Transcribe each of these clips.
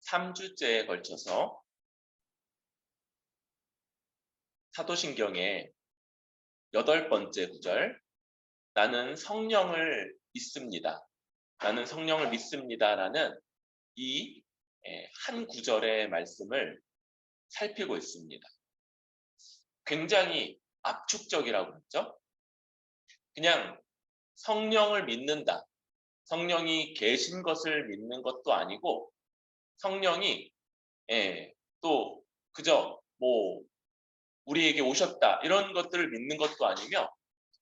3주째에 걸쳐서 사도신경의 8번째 구절, 나는 성령을 믿습니다. 나는 성령을 믿습니다라는 이 한 구절의 말씀을 살피고 있습니다. 굉장히 압축적이라고 했죠. 그냥 성령을 믿는다. 성령이 계신 것을 믿는 것도 아니고 성령이 또 그저 우리에게 오셨다 이런 것들을 믿는 것도 아니며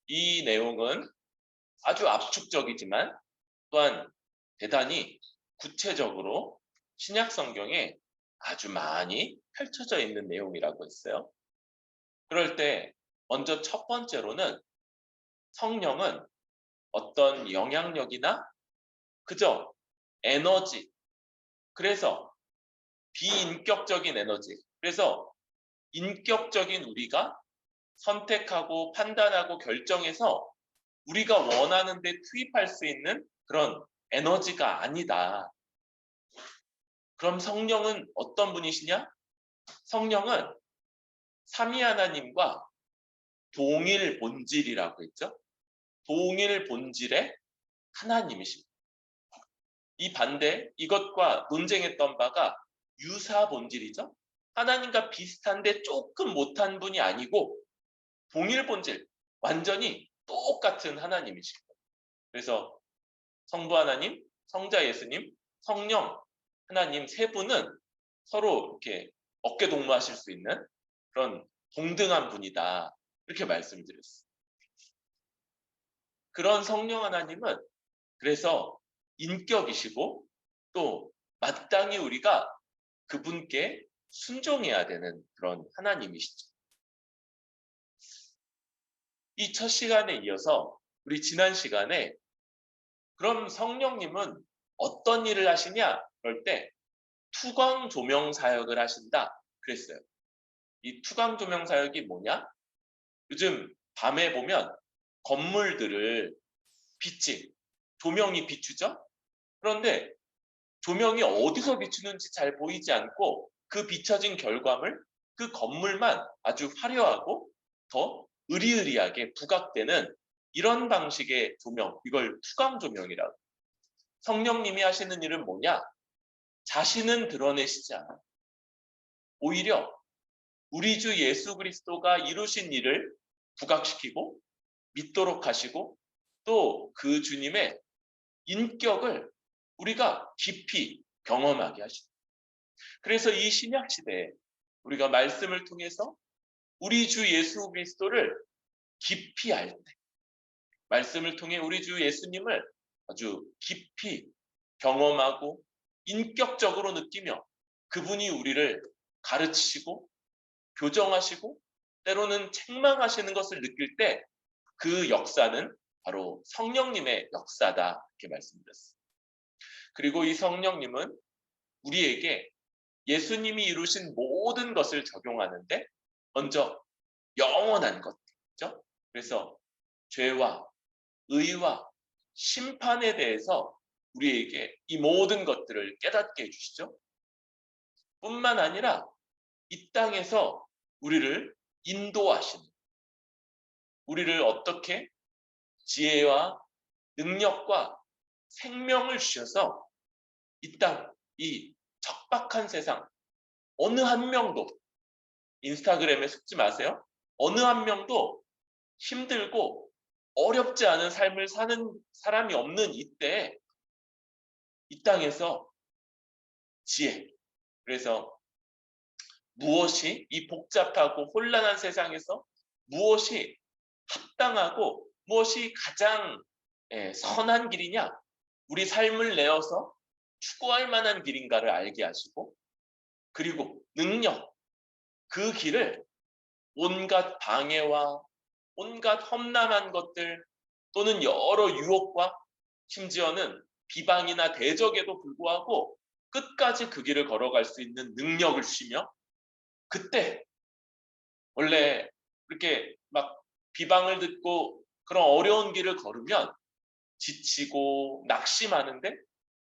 이 내용은 아주 압축적이지만 또한 대단히 구체적으로 신약 성경에 아주 많이 펼쳐져 있는 내용이라고 했어요. 그럴 때 먼저 첫 번째로는 성령은 어떤 영향력이나 그저 에너지, 그래서 비인격적인 에너지, 그래서 인격적인 우리가 선택하고 판단하고 결정해서 우리가 원하는 데 투입할 수 있는 그런 에너지가 아니다. 그럼 성령은 어떤 분이시냐? 성령은 삼위 하나님과 동일 본질이라고 했죠. 동일 본질의 하나님이십니다. 이 반대, 이것과 논쟁했던 바가 유사 본질이죠. 하나님과 비슷한데 조금 못한 분이 아니고 동일 본질, 완전히 똑같은 하나님이십니다. 그래서 성부 하나님, 성자 예수님, 성령 하나님 세 분은 서로 이렇게 어깨 동무하실 수 있는 그런 동등한 분이다. 이렇게 말씀드렸어요. 그런 성령 하나님은 그래서 인격이시고 또 마땅히 우리가 그분께 순종해야 되는 그런 하나님이시죠. 이 첫 시간에 이어서 우리 지난 시간에 그럼 성령님은 어떤 일을 하시냐? 그럴 때 투광 조명 사역을 하신다. 그랬어요. 이 투광 조명 사역이 뭐냐? 요즘 밤에 보면 건물들을 빛이, 조명이 비추죠? 그런데 조명이 어디서 비추는지 잘 보이지 않고 그 비춰진 결과물, 그 건물만 아주 화려하고 더 으리으리하게 부각되는 이런 방식의 조명, 이걸 투광 조명이라고. 성령님이 하시는 일은 뭐냐? 자신은 드러내시지 않아요. 오히려 우리 주 예수 그리스도가 이루신 일을 부각시키고 믿도록 하시고 또 그 주님의 인격을 우리가 깊이 경험하게 하십니다. 그래서 이 신약 시대에 우리가 말씀을 통해서 우리 주 예수 그리스도를 깊이 알 때, 말씀을 통해 우리 주 예수님을 아주 깊이 경험하고 인격적으로 느끼며 그분이 우리를 가르치시고 교정하시고 때로는 책망하시는 것을 느낄 때 그 역사는 바로 성령님의 역사다 이렇게 말씀드렸습니다. 그리고 이 성령님은 우리에게 예수님이 이루신 모든 것을 적용하는데 먼저 영원한 것이죠. 그래서 죄와 의와 심판에 대해서 우리에게 이 모든 것들을 깨닫게 해주시죠. 뿐만 아니라 이 땅에서 우리를 인도하시는, 우리를 어떻게 지혜와 능력과 생명을 주셔서 이 땅, 이 척박한 세상 어느 한 명도 인스타그램에 속지 마세요. 어느 한 명도 힘들고 어렵지 않은 삶을 사는 사람이 없는 이때에 이 땅에서 지혜, 그래서 무엇이 이 복잡하고 혼란한 세상에서 무엇이 합당하고 무엇이 가장 선한 길이냐, 우리 삶을 내어서 추구할 만한 길인가를 알게 하시고 그리고 능력, 그 길을 온갖 방해와 온갖 험난한 것들 또는 여러 유혹과 심지어는 비방이나 대적에도 불구하고 끝까지 그 길을 걸어갈 수 있는 능력을 주시며 그때 원래 그렇게 막 비방을 듣고 그런 어려운 길을 걸으면 지치고 낙심하는데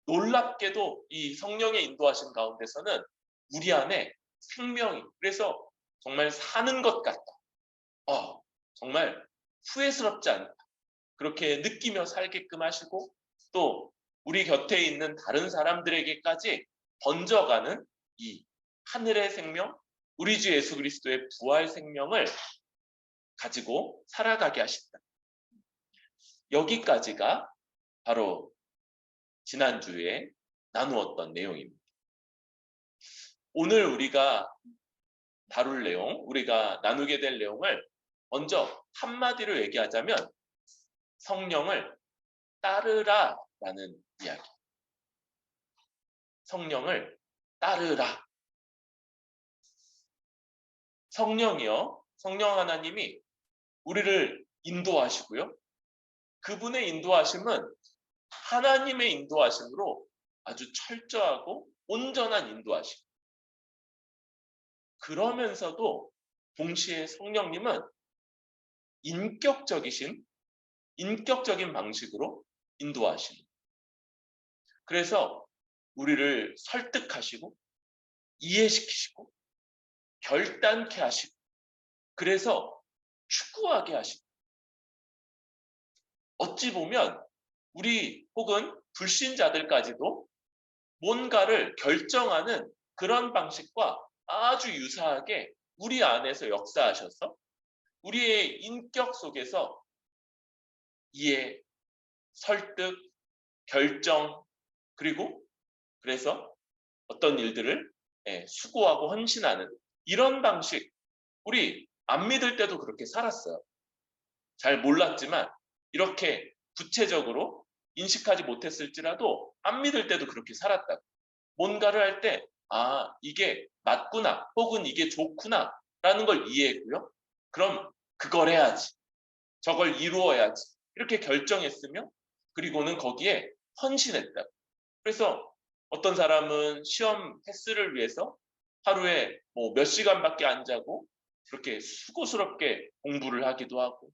놀랍게도 이 성령의 인도하신 가운데서는 우리 안에 생명이, 그래서 정말 사는 것 같다. 정말 후회스럽지 않다. 그렇게 느끼며 살게끔 하시고 또 우리 곁에 있는 다른 사람들에게까지 번져가는 이 하늘의 생명, 우리 주 예수 그리스도의 부활 생명을 가지고 살아가게 하신다. 여기까지가 바로 지난주에 나누었던 내용입니다. 오늘 우리가 다룰 내용, 우리가 나누게 될 내용을 먼저 한마디로 얘기하자면 성령을 따르라 라는 이야기. 성령을 따르라. 성령이요, 성령 하나님이 우리를 인도하시고요. 그분의 인도하심은 하나님의 인도하심으로 아주 철저하고 온전한 인도하심. 그러면서도 동시에 성령님은 인격적인 방식으로 인도하십니다. 그래서 우리를 설득하시고 이해시키시고 결단케 하시고 그래서 추구하게 하시고 어찌 보면 우리 혹은 불신자들까지도 뭔가를 결정하는 그런 방식과 아주 유사하게 우리 안에서 역사하셔서 우리의 인격 속에서 이해, 설득, 결정, 그리고 그래서 어떤 일들을 수고하고 헌신하는 이런 방식, 우리 안 믿을 때도 그렇게 살았어요. 잘 몰랐지만 이렇게 구체적으로 인식하지 못했을지라도 안 믿을 때도 그렇게 살았다고. 뭔가를 할 때 이게 맞구나 혹은 이게 좋구나 라는 걸 이해했고요. 그럼 그걸 해야지, 저걸 이루어야지 이렇게 결정했으며 그리고는 거기에 헌신했다. 그래서 어떤 사람은 시험 패스를 위해서 하루에 몇 시간밖에 안 자고 그렇게 수고스럽게 공부를 하기도 하고,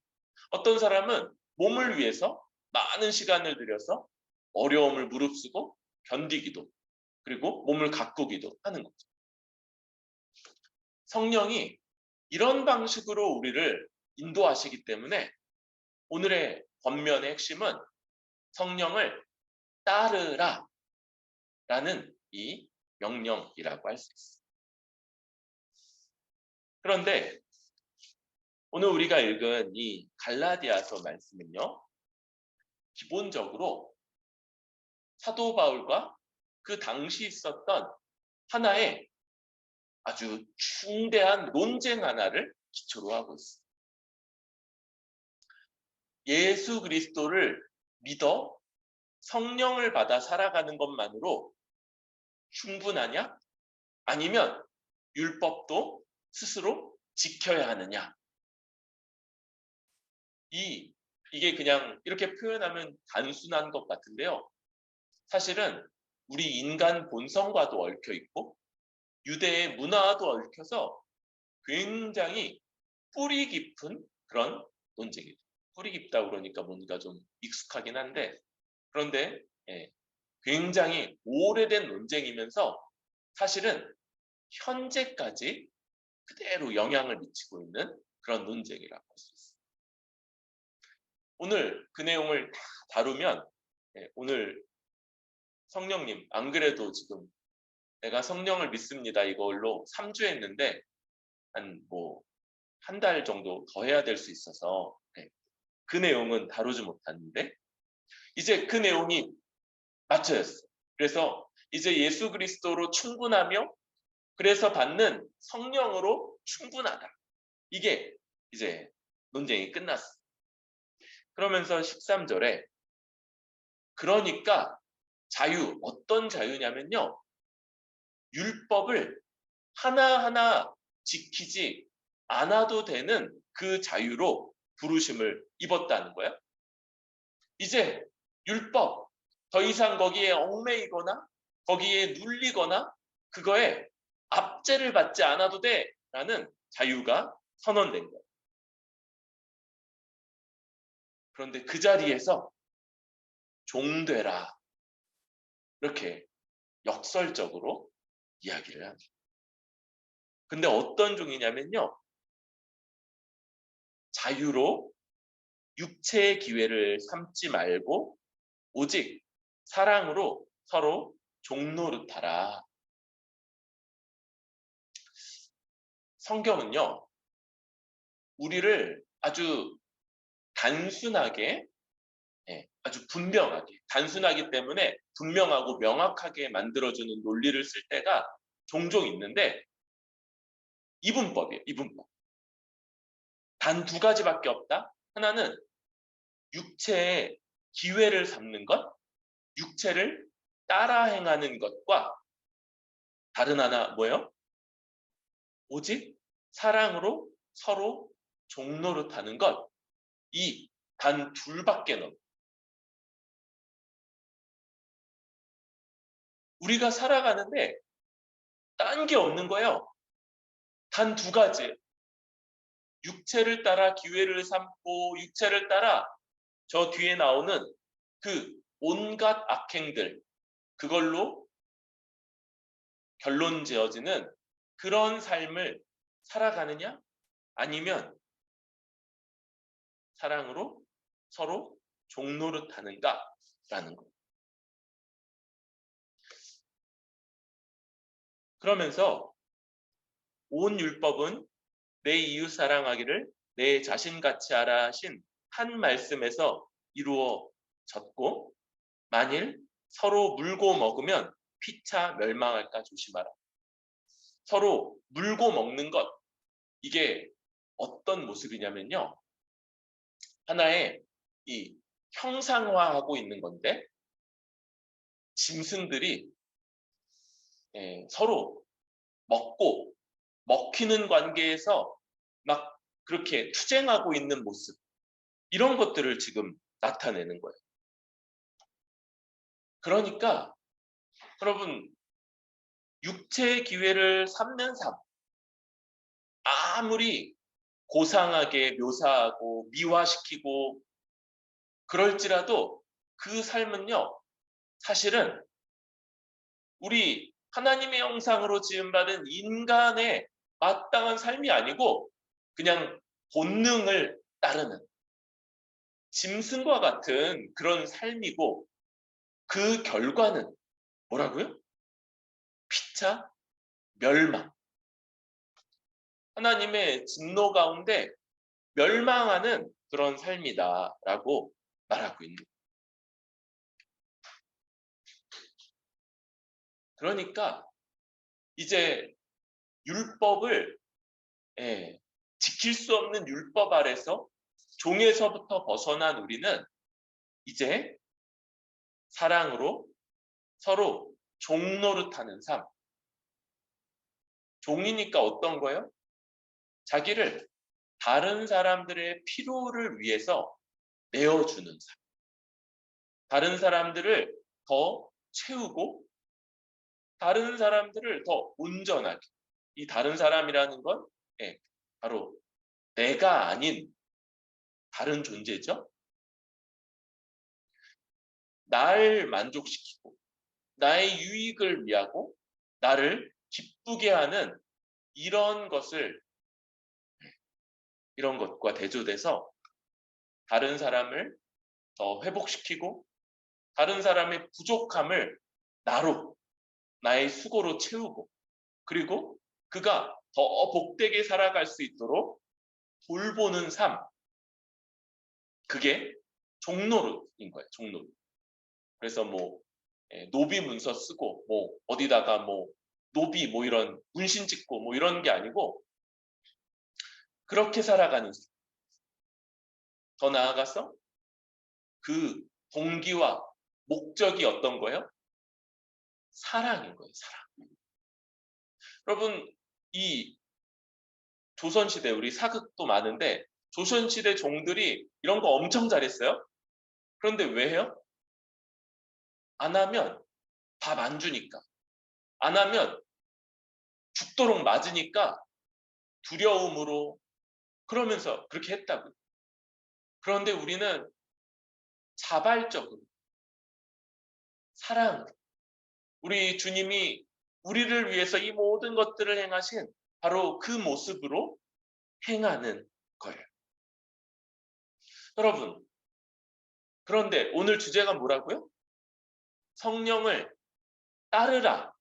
어떤 사람은 몸을 위해서 많은 시간을 들여서 어려움을 무릅쓰고 견디기도, 그리고 몸을 가꾸기도 하는 거죠. 성령이 이런 방식으로 우리를 인도하시기 때문에 오늘의 권면의 핵심은 성령을 따르라 라는 이 명령이라고 할 수 있습니다. 그런데 오늘 우리가 읽은 이 갈라디아서 말씀은요, 기본적으로 사도 바울과 그 당시 있었던 하나의 아주 중대한 논쟁 하나를 기초로 하고 있습니다. 예수 그리스도를 믿어 성령을 받아 살아가는 것만으로 충분하냐? 아니면 율법도 스스로 지켜야 하느냐? 이게 그냥 이렇게 표현하면 단순한 것 같은데요. 사실은 우리 인간 본성과도 얽혀 있고 유대의 문화와도 얽혀서 굉장히 뿌리 깊은 그런 논쟁이죠. 뿌리 깊다 그러니까 뭔가 좀 익숙하긴 한데, 그런데 굉장히 오래된 논쟁이면서 사실은 현재까지 그대로 영향을 미치고 있는 그런 논쟁이라고 할 수 있습니다. 오늘 그 내용을 다 다루면 오늘 성령님, 안 그래도 지금 내가 성령을 믿습니다 이걸로 3주 했는데 한 달 정도 더 해야 될 수 있어서 그 내용은 다루지 못했는데 이제 그 내용이 맞춰졌어요. 그래서 이제 예수 그리스도로 충분하며 그래서 받는 성령으로 충분하다. 이게 이제 논쟁이 끝났어요. 그러면서 13절에 그러니까 자유, 어떤 자유냐면요, 율법을 하나하나 지키지 않아도 되는 그 자유로 부르심을 입었다는 거예요. 이제 율법, 더 이상 거기에 얽매이거나 거기에 눌리거나 그거에 압제를 받지 않아도 돼라는 자유가 선언된 거예요. 그런데 그 자리에서 종되라 이렇게 역설적으로 이야기를 합니다. 근데 어떤 종이냐면요. 자유로 육체의 기회를 삼지 말고 오직 사랑으로 서로 종노릇하라. 성경은요. 우리를 아주 단순하게 아주 분명하게 단순하기 때문에 분명하고 명확하게 만들어주는 논리를 쓸 때가 종종 있는데 이분법이에요. 이분법. 단 두 가지밖에 없다. 하나는 육체의 기회를 삼는 것, 육체를 따라 행하는 것과 다른 하나 뭐예요? 오직 사랑으로 서로 종노릇하는 것. 이 단 둘밖에 없어요. 우리가 살아가는데 딴 게 없는 거예요. 단 두 가지. 육체를 따라 기회를 삼고 육체를 따라 저 뒤에 나오는 그 온갖 악행들 그걸로 결론 지어지는 그런 삶을 살아가느냐? 아니면 사랑으로 서로 종노릇하는가라는 거. 그러면서 온 율법은 내 이웃 사랑하기를 내 자신같이 하라 하신 한 말씀에서 이루어졌고 만일 서로 물고 먹으면 피차 멸망할까 조심하라. 서로 물고 먹는 것 이게 어떤 모습이냐면요. 하나의 이 형상화하고 있는 건데 짐승들이 서로 먹고 먹히는 관계에서 막 그렇게 투쟁하고 있는 모습 이런 것들을 지금 나타내는 거예요. 그러니까 여러분 육체의 기회를 삼는 삶 아무리 고상하게 묘사하고 미화시키고 그럴지라도 그 삶은요 사실은 우리 하나님의 형상으로 지음받은 인간의 마땅한 삶이 아니고 그냥 본능을 따르는 짐승과 같은 그런 삶이고 그 결과는 뭐라고요? 피차 멸망. 하나님의 진노 가운데 멸망하는 그런 삶이다라고 말하고 있는 거예요. 그러니까 이제 율법을 지킬 수 없는 율법 아래서 종에서부터 벗어난 우리는 이제 사랑으로 서로 종노릇하는 삶. 종이니까 어떤 거예요? 자기를 다른 사람들의 필요를 위해서 내어주는 삶. 다른 사람들을 더 채우고 다른 사람들을 더 온전하게. 이 다른 사람이라는 건 바로 내가 아닌 다른 존재죠. 날 만족시키고 나의 유익을 위하고 나를 기쁘게 하는 이런 것과 대조돼서 다른 사람을 더 회복시키고 다른 사람의 부족함을 나로 나의 수고로 채우고 그리고 그가 더 복되게 살아갈 수 있도록 돌보는 삶. 그게 종노릇인 거예요. 종노릇. 그래서 뭐 노비 문서 쓰고 뭐 어디다가 뭐 노비 뭐 이런 문신 찍고 뭐 이런 게 아니고 그렇게 살아가는 삶. 더 나아가서 그 동기와 목적이 어떤 거예요? 사랑인 거예요. 사랑. 여러분 이 조선시대 우리 사극도 많은데 조선시대 종들이 이런 거 엄청 잘했어요. 그런데 왜 해요? 안 하면 밥 안 주니까. 안 하면 죽도록 맞으니까 두려움으로 그러면서 그렇게 했다고요. 그런데 우리는 자발적으로 사랑으로 우리 주님이 우리를 위해서 이 모든 것들을 행하신 바로 그 모습으로 행하는 거예요. 여러분, 그런데 오늘 주제가 뭐라고요? 성령을 따르라.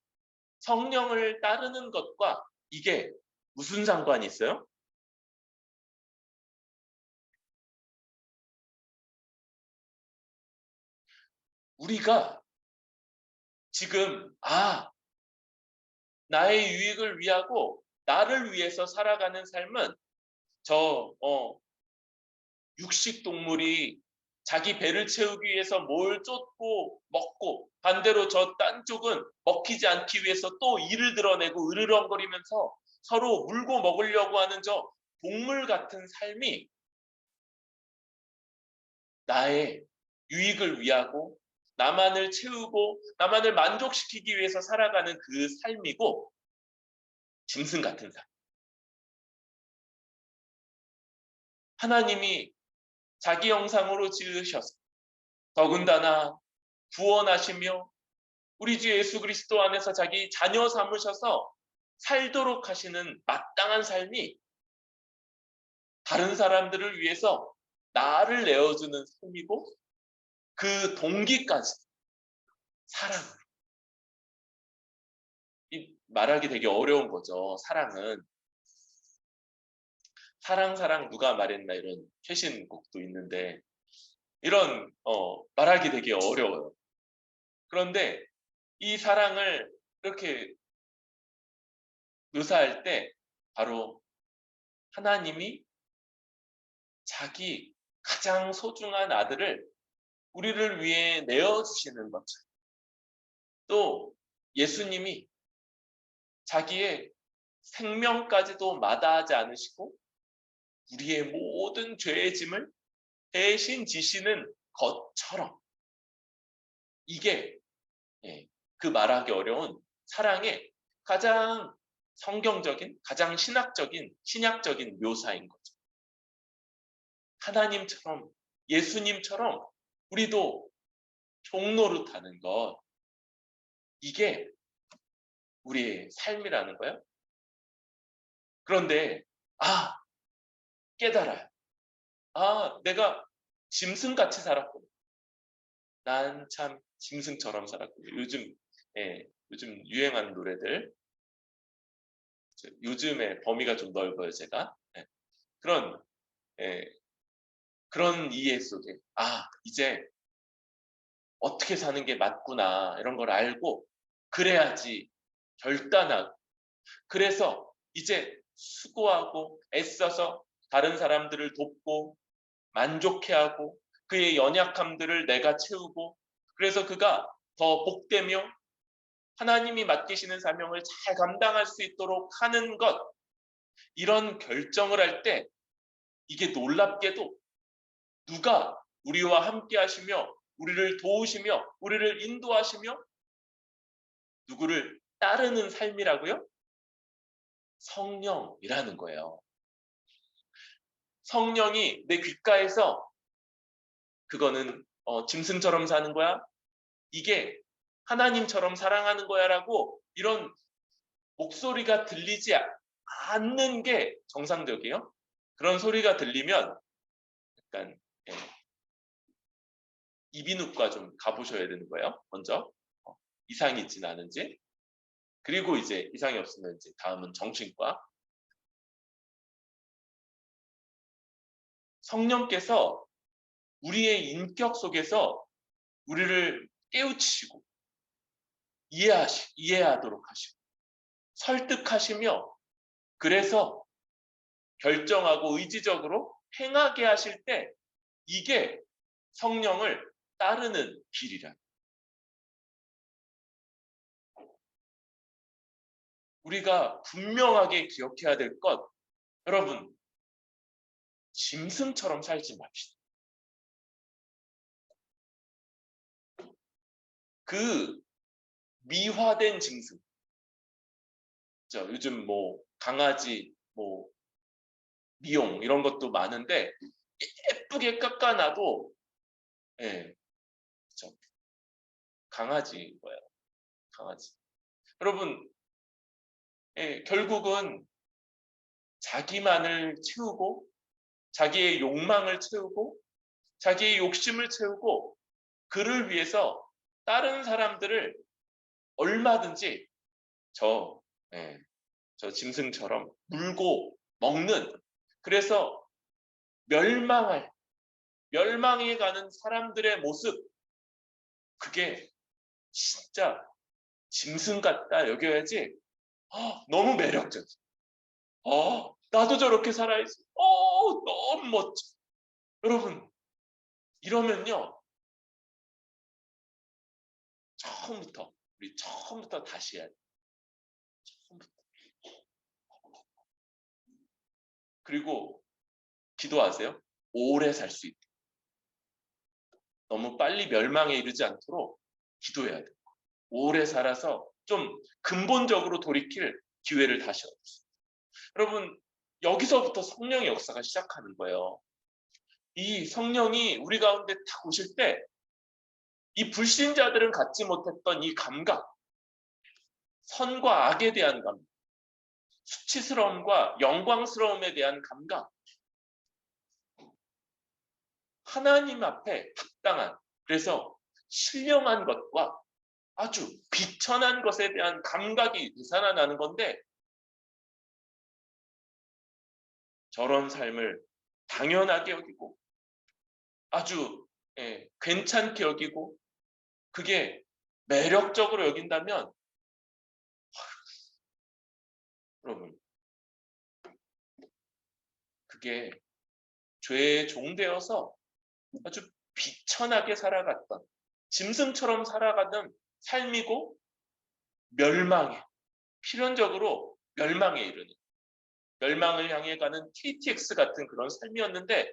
성령을 따르는 것과 이게 무슨 상관이 있어요? 우리가 지금 나의 유익을 위하고 나를 위해서 살아가는 삶은 저 육식 동물이 자기 배를 채우기 위해서 뭘 쫓고 먹고 반대로 저 딴 쪽은 먹히지 않기 위해서 또 이를 드러내고 으르렁거리면서 서로 물고 먹으려고 하는 저 동물 같은 삶이 나의 유익을 위하고 나만을 채우고 나만을 만족시키기 위해서 살아가는 그 삶이고 짐승 같은 삶. 하나님이 자기 형상으로 지으셔서 더군다나 구원하시며 우리 주 예수 그리스도 안에서 자기 자녀 삼으셔서 살도록 하시는 마땅한 삶이 다른 사람들을 위해서 나를 내어주는 삶이고 그 동기까지 사랑을. 이 말하기 되게 어려운 거죠. 사랑은. 사랑 누가 말했나 이런 최신곡도 있는데 이런 말하기 되게 어려워요. 그런데 이 사랑을 이렇게 묘사할 때 바로 하나님이 자기 가장 소중한 아들을 우리를 위해 내어주시는 것처럼 또 예수님이 자기의 생명까지도 마다하지 않으시고 우리의 모든 죄의 짐을 대신 지시는 것처럼 이게 그 말하기 어려운 사랑의 가장 성경적인, 가장 신약적인 묘사인 거죠. 하나님처럼 예수님처럼 우리도 종노릇하는 것 이게 우리의 삶이라는 거예요. 그런데 깨달아요. 내가 짐승같이 살았구나. 난 참 짐승처럼 살았구나. 요즘 유행하는 노래들 요즘에 범위가 좀 넓어요. 제가 그런 이해 속에 이제 어떻게 사는 게 맞구나 이런 걸 알고 그래야지 결단하고 그래서 이제 수고하고 애써서 다른 사람들을 돕고 만족해하고 그의 연약함들을 내가 채우고 그래서 그가 더 복되며 하나님이 맡기시는 사명을 잘 감당할 수 있도록 하는 것 이런 결정을 할 때 이게 놀랍게도 누가 우리와 함께 하시며 우리를 도우시며 우리를 인도하시며 누구를 따르는 삶이라고요? 성령이라는 거예요. 성령이 내 귓가에서 그거는 짐승처럼 사는 거야? 이게 하나님처럼 사랑하는 거야 라고 이런 목소리가 들리지 않는 게 정상적이에요. 그런 소리가 들리면 약간 이비인후과 좀 가보셔야 되는 거예요. 먼저 이상이 있지는 않은지 그리고 이제 이상이 없으면 이제 다음은 정신과. 성령께서 우리의 인격 속에서 우리를 깨우치시고 이해하도록 하시고 설득하시며 그래서 결정하고 의지적으로 행하게 하실 때 이게 성령을 따르는 길이라. 우리가 분명하게 기억해야 될 것, 여러분 짐승처럼 살지 맙시다. 그 미화된 짐승, 요즘 뭐 강아지, 뭐 미용 이런 것도 많은데 예쁘게 깎아놔도 강아지 뭐예요? 강하지. 여러분, 결국은 자기만을 채우고 자기의 욕망을 채우고 자기의 욕심을 채우고 그를 위해서 다른 사람들을 얼마든지 저, 예, 저 짐승처럼 물고 먹는, 그래서 멸망해 가는 사람들의 모습, 그게 진짜 짐승 같다 여겨야지. 너무 매력적이야. 나도 저렇게 살아야지. 너무 멋져. 여러분, 이러면요, 우리 처음부터 다시 해야 돼. 처음부터. 그리고 기도하세요. 오래 살 수 있게. 너무 빨리 멸망에 이르지 않도록 기도해야 돼요. 오래 살아서 좀 근본적으로 돌이킬 기회를 다시 얻었어요. 여러분, 여기서부터 성령의 역사가 시작하는 거예요. 이 성령이 우리 가운데 탁 오실 때 이 불신자들은 갖지 못했던 이 감각, 선과 악에 대한 감각, 수치스러움과 영광스러움에 대한 감각, 하나님 앞에 합당한, 그래서 신령한 것과 아주 비천한 것에 대한 감각이 되살아나는 건데, 저런 삶을 당연하게 여기고 아주 괜찮게 여기고 그게 매력적으로 여긴다면, 여러분, 그게 죄의 종되어서 아주 비천하게 살아갔던, 짐승처럼 살아가던 삶이고 필연적으로 멸망에 이르는, 멸망을 향해 가는 KTX 같은 그런 삶이었는데,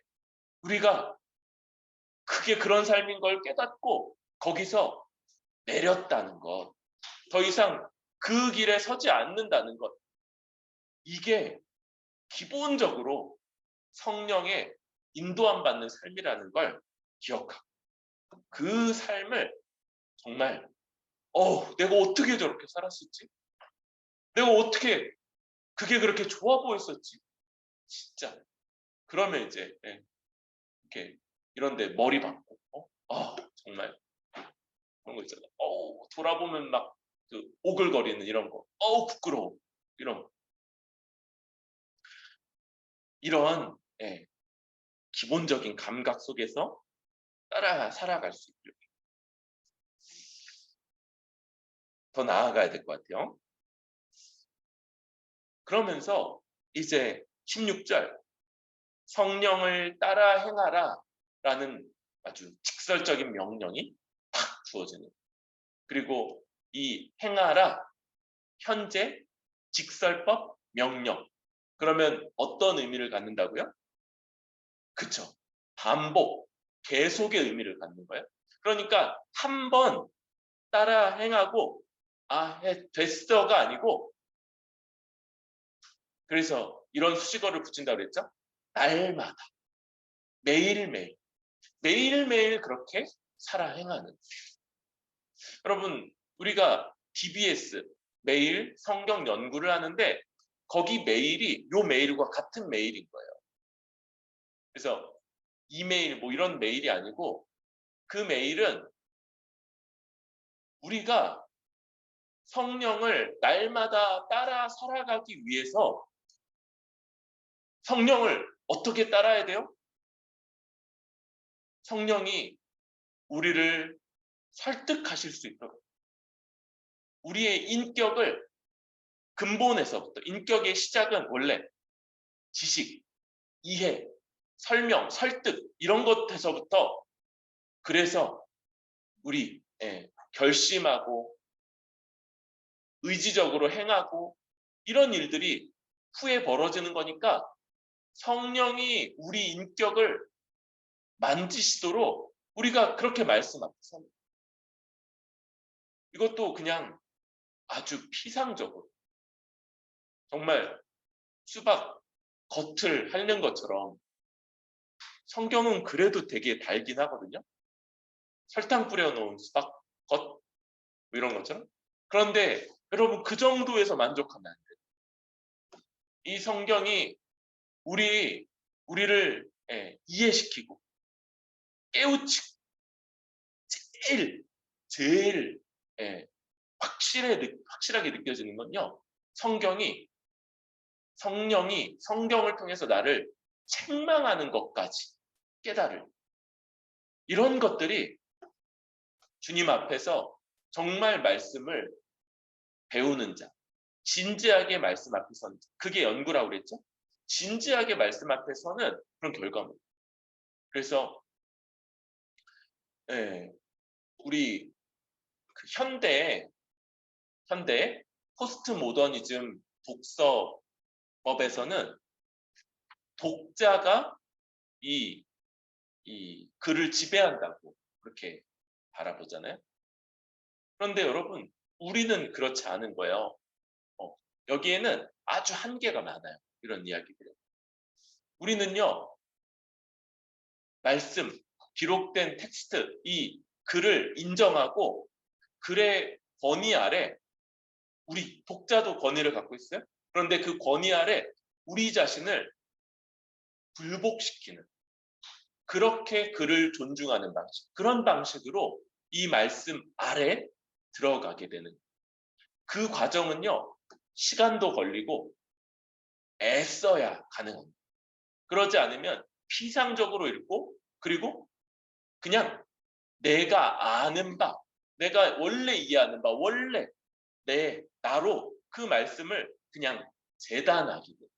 우리가 그게 그런 삶인 걸 깨닫고 거기서 내렸다는 것, 더 이상 그 길에 서지 않는다는 것, 이게 기본적으로 성령의 인도함 받는 삶이라는 걸 기억하고, 그 삶을 정말 내가 어떻게 저렇게 살았었지? 내가 어떻게 그게 그렇게 좋아 보였었지? 진짜. 그러면 이제 이렇게 이런데 머리 박고 정말 그런 거 있잖아. 돌아보면 막 그 오글거리는 이런 거. 부끄러워. 이런 거. 이런 기본적인 감각 속에서 따라 살아갈 수 있도록 더 나아가야 될 것 같아요. 그러면서 이제 16절 성령을 따라 행하라 라는 아주 직설적인 명령이 탁 주어지는, 그리고 이 행하라 현재 직설법 명령, 그러면 어떤 의미를 갖는다고요? 그쵸, 반복, 계속의 의미를 갖는 거예요. 그러니까 한 번 따라 행하고 됐어가 아니고, 그래서 이런 수식어를 붙인다고 그랬죠. 날마다, 매일매일, 매일매일 그렇게 살아 행하는. 여러분, 우리가 DBS, 매일 성경 연구를 하는데 거기 메일이 요 메일과 같은 메일인 거예요. 그래서 이메일 뭐 이런 메일이 아니고, 그 메일은 우리가 성령을 날마다 따라 살아가기 위해서 성령을 어떻게 따라야 돼요? 성령이 우리를 설득하실 수 있도록, 우리의 인격을 근본에서부터, 인격의 시작은 원래 지식, 이해, 설명, 설득 이런 것에서부터, 그래서 우리 결심하고 의지적으로 행하고 이런 일들이 후에 벌어지는 거니까, 성령이 우리 인격을 만지시도록 우리가 그렇게 말씀하세요. 이것도 그냥 아주 피상적으로, 정말 수박 겉을 핥는 것처럼 성경은 그래도 되게 달긴 하거든요. 설탕 뿌려놓은 수박 겉, 뭐 이런 것처럼. 그런데 여러분 그 정도에서 만족하면 안 돼요. 이 성경이 우리를 이해시키고 깨우치고 제일 확실하게 느껴지는 건요. 성령이 성경을 통해서 나를 책망하는 것까지 깨달을 이런 것들이 주님 앞에서 정말 말씀을 배우는 자, 진지하게 말씀 앞에 선 자, 그게 연구라고 그랬죠? 진지하게 말씀 앞에 서는 그런 결과물. 그래서 우리 그 현대 포스트 모더니즘 독서법에서는 독자가 이 글을 지배한다고 그렇게 바라보잖아요. 그런데 여러분, 우리는 그렇지 않은 거예요. 여기에는 아주 한계가 많아요. 이런 이야기들은. 우리는요, 말씀, 기록된 텍스트, 이 글을 인정하고 글의 권위 아래 우리 독자도 권위를 갖고 있어요. 그런데 그 권위 아래 우리 자신을 굴복시키는 그렇게 그를 존중하는 방식, 그런 방식으로 이 말씀 아래 들어가게 되는 그 과정은요, 시간도 걸리고 애써야 가능합니다. 그러지 않으면 피상적으로 읽고 그리고 그냥 내가 아는 바, 내가 원래 이해하는 바, 원래 나로 그 말씀을 그냥 재단하게 돼요.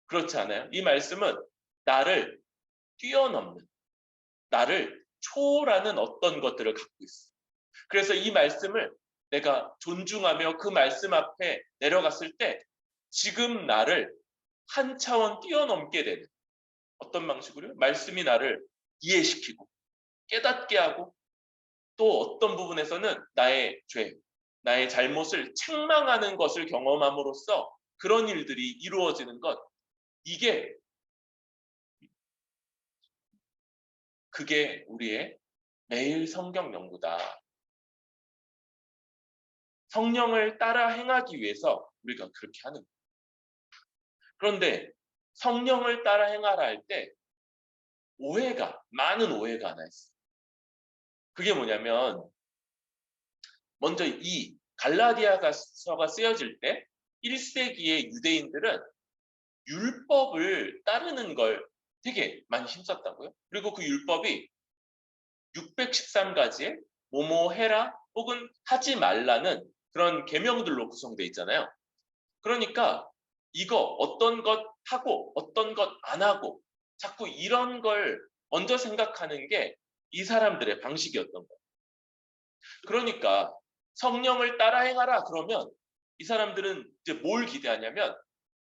그렇지 않아요? 이 말씀은 나를 뛰어넘는, 나를 초월하는 어떤 것들을 갖고 있어요. 그래서 이 말씀을 내가 존중하며 그 말씀 앞에 내려갔을 때 지금 나를 한 차원 뛰어넘게 되는 어떤 방식으로요? 말씀이 나를 이해시키고 깨닫게 하고 또 어떤 부분에서는 나의 죄, 나의 잘못을 책망하는 것을 경험함으로써 그런 일들이 이루어지는 것, 그게 우리의 매일 성경 연구다. 성령을 따라 행하기 위해서 우리가 그렇게 하는 거예요. 그런데 성령을 따라 행하라 할 때 많은 오해가 하나 있어요. 그게 뭐냐면 먼저 이 갈라디아서가 쓰여질 때 1세기의 유대인들은 율법을 따르는 걸 되게 많이 힘썼다고요. 그리고 그 율법이 613가지의 뭐뭐 해라 혹은 하지 말라는 그런 계명들로 구성되어 있잖아요. 그러니까 이거 어떤 것 하고 어떤 것 안 하고 자꾸 이런 걸 먼저 생각하는 게 이 사람들의 방식이었던 거예요. 그러니까 성령을 따라 행하라 그러면 이 사람들은 이제 뭘 기대하냐면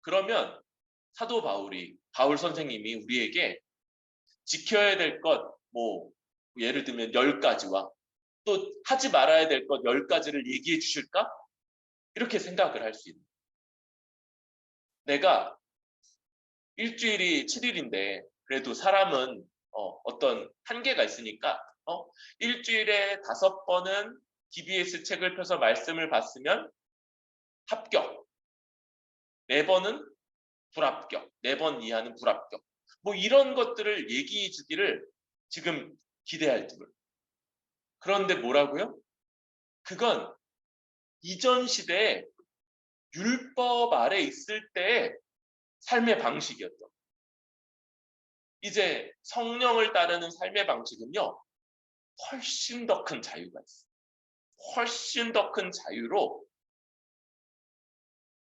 그러면 사도 바울 선생님이 우리에게 지켜야 될 것, 예를 들면 10가지와 또 하지 말아야 될 것 10가지를 얘기해 주실까? 이렇게 생각을 할 수 있는. 내가 일주일이 7일인데 그래도 사람은 어떤 한계가 있으니까 일주일에 5번은 TBS 책을 펴서 말씀을 봤으면 합격, 4번은 불합격, 4번 이하는 불합격. 이런 것들을 얘기해 주기를 지금 기대할 줄. 그런데 뭐라고요? 그건 이전 시대에 율법 아래 있을 때의 삶의 방식이었던. 이제 성령을 따르는 삶의 방식은요, 훨씬 더 큰 자유가 있어요. 훨씬 더 큰 자유로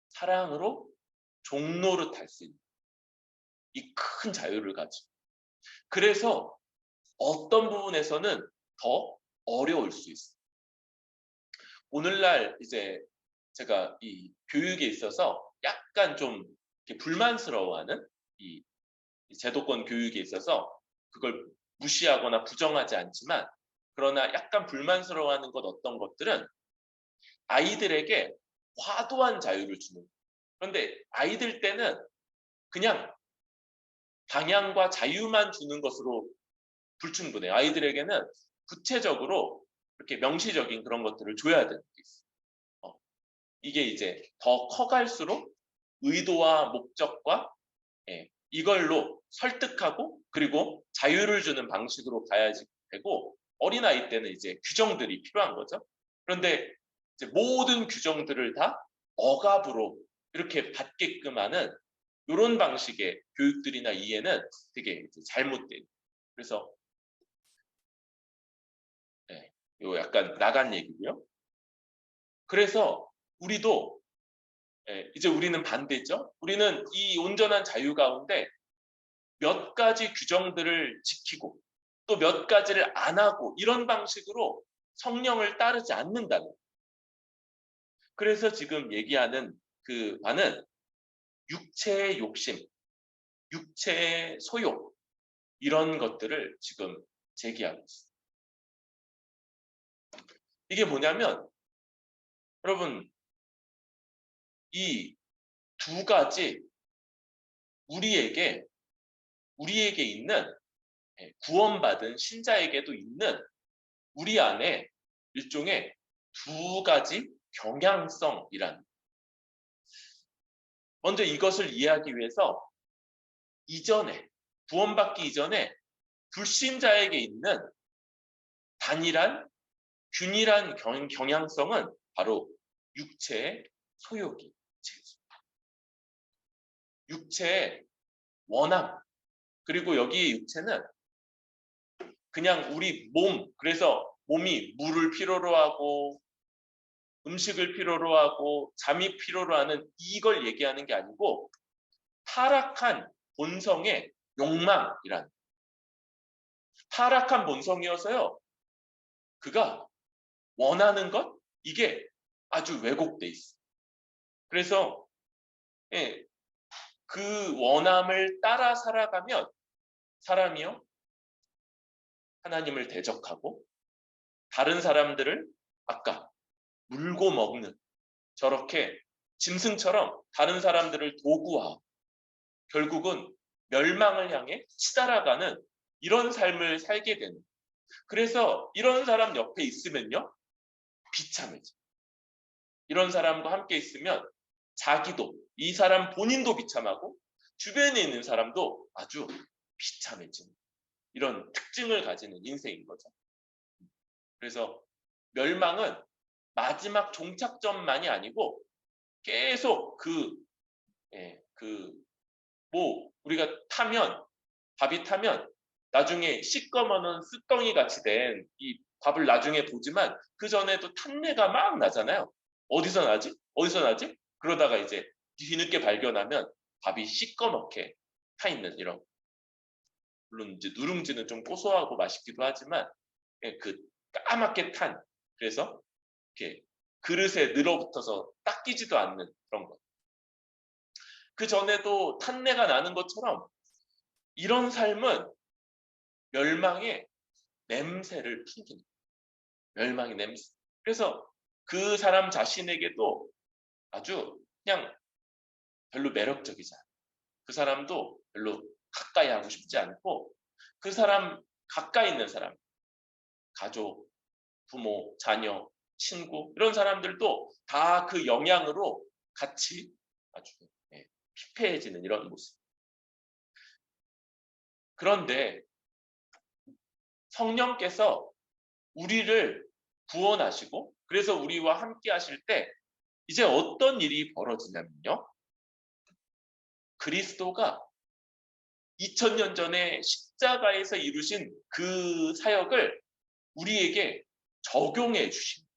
사랑으로 종노릇 할 수 있는 이 큰 자유를 가지고. 그래서 어떤 부분에서는 더 어려울 수 있어요. 오늘날 이제 제가 이 교육에 있어서 약간 좀 불만스러워하는 이 제도권 교육에 있어서 그걸 무시하거나 부정하지 않지만 그러나 약간 불만스러워하는 것 어떤 것들은 아이들에게 과도한 자유를 주는 거예요. 그런데 아이들 때는 그냥 방향과 자유만 주는 것으로 불충분해요. 아이들에게는 구체적으로 이렇게 명시적인 그런 것들을 줘야 되는 게 있어요. 이게 이제 더 커갈수록 의도와 목적과 이걸로 설득하고 그리고 자유를 주는 방식으로 가야지 되고 어린아이 때는 이제 규정들이 필요한 거죠. 그런데 이제 모든 규정들을 다 억압으로 이렇게 받게끔 하는 이런 방식의 교육들이나 이해는 되게 잘못돼요. 그래서 요 약간 나간 얘기고요. 그래서 우리도 이제 우리는 반대죠. 우리는 이 온전한 자유 가운데 몇 가지 규정들을 지키고 또 몇 가지를 안 하고 이런 방식으로 성령을 따르지 않는다는. 그래서 지금 얘기하는 그 바는 육체의 욕심, 육체의 소욕 이런 것들을 지금 제기하고 있습니다. 이게 뭐냐면 여러분 이 두 가지 우리에게 있는 구원받은 신자에게도 있는 우리 안에 일종의 두 가지 경향성이란. 먼저 이것을 이해하기 위해서 이전에 구원받기 이전에 불신자에게 있는 단일한 균일한 경향성은 바로 육체의 소욕이 육체의 원함. 그리고 여기 육체는 그냥 우리 몸, 그래서 몸이 물을 필요로 하고 음식을 필요로 하고 잠이 필요로 하는 이걸 얘기하는 게 아니고 타락한 본성의 욕망이란. 타락한 본성이어서요. 그가 원하는 것 이게 아주 왜곡돼 있어. 그래서 그 원함을 따라 살아가면 사람이요 하나님을 대적하고 다른 사람들을 아까 물고 먹는 저렇게 짐승처럼 다른 사람들을 도구화하고 결국은 멸망을 향해 치달아가는 이런 삶을 살게 되는. 그래서 이런 사람 옆에 있으면요 비참해져. 이런 사람과 함께 있으면 자기도 이 사람 본인도 비참하고 주변에 있는 사람도 아주 비참해지는 이런 특징을 가지는 인생인 거죠. 그래서 멸망은 마지막 종착점만이 아니고 계속 우리가 타면 밥이 타면 나중에 시꺼먼 쇳덩이 같이 된 이 밥을 나중에 보지만 그 전에도 탄내가 막 나잖아요. 어디서 나지? 어디서 나지? 그러다가 이제 뒤늦게 발견하면 밥이 시꺼멓게 타 있는 이런. 물론 이제 누룽지는 좀 고소하고 맛있기도 하지만 그 까맣게 탄 그래서 이렇게 그릇에 늘어붙어서 닦이지도 않는 그런 것. 그 전에도 탄내가 나는 것처럼 이런 삶은 멸망의 냄새를 풍기는 멸망의 냄새. 그래서 그 사람 자신에게도 아주 그냥 별로 매력적이지 않아요. 그 사람도 별로 가까이 하고 싶지 않고 그 사람 가까이 있는 사람, 가족, 부모, 자녀, 친구 이런 사람들도 다 그 영향으로 같이 아주 피폐해지는 이런 모습. 그런데 성령께서 우리를 구원하시고 그래서 우리와 함께 하실 때 이제 어떤 일이 벌어지냐면요. 그리스도가 2000년 전에 십자가에서 이루신 그 사역을 우리에게 적용해 주십니다.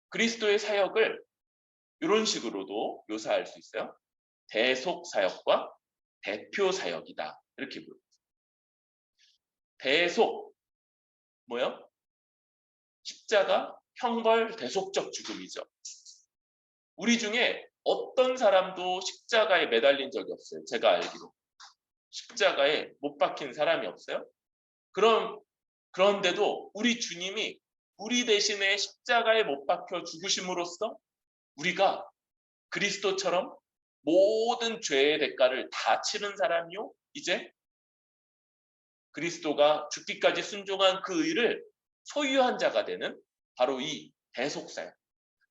그리스도의 사역을 이런 식으로도 묘사할 수 있어요. 대속 사역과 대표 사역이다. 이렇게 부릅니다. 대속 뭐요? 십자가, 형벌, 대속적 죽음이죠. 우리 중에 어떤 사람도 십자가에 매달린 적이 없어요. 제가 알기로. 십자가에 못 박힌 사람이 없어요. 그런데도 우리 주님이 우리 대신에 십자가에 못 박혀 죽으심으로써 우리가 그리스도처럼 모든 죄의 대가를 다 치른 사람이요. 이제 그리스도가 죽기까지 순종한 그 의를 소유한 자가 되는 바로 이 대속사역.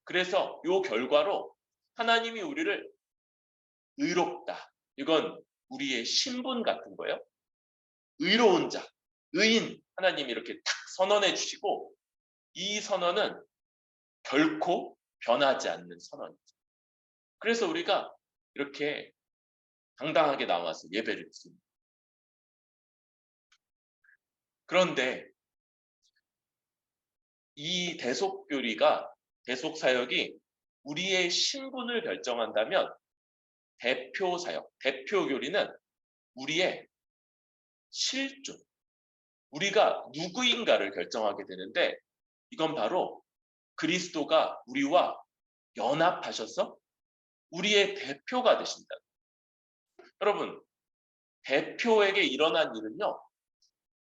그래서 이 결과로 하나님이 우리를 의롭다. 이건 우리의 신분 같은 거예요. 의로운 자, 의인 하나님이 이렇게 탁 선언해 주시고 이 선언은 결코 변하지 않는 선언이죠. 그래서 우리가 이렇게 당당하게 나와서 예배를 드립니다. 그런데 이 대속사역이 우리의 신분을 결정한다면 대표사역, 대표교리는 우리의 실존, 우리가 누구인가를 결정하게 되는데 이건 바로 그리스도가 우리와 연합하셔서 우리의 대표가 되신다. 여러분, 대표에게 일어난 일은요,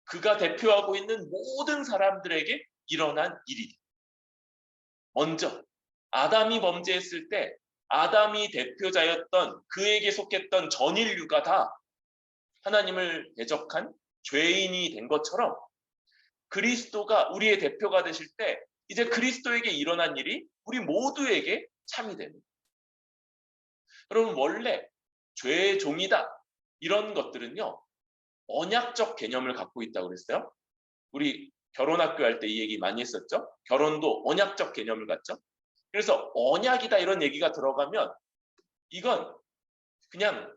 그가 대표하고 있는 모든 사람들에게 일어난 일이다. 먼저 아담이 범죄했을 때 아담이 대표자였던 그에게 속했던 전 인류가 다 하나님을 대적한 죄인이 된 것처럼 그리스도가 우리의 대표가 되실 때 이제 그리스도에게 일어난 일이 우리 모두에게 참이 됩니다. 여러분, 원래 죄의 종이다 이런 것들은요 언약적 개념을 갖고 있다고 그랬어요. 우리 결혼학교 할 때 이 얘기 많이 했었죠. 결혼도 언약적 개념을 갖죠. 그래서 언약이다 이런 얘기가 들어가면 이건 그냥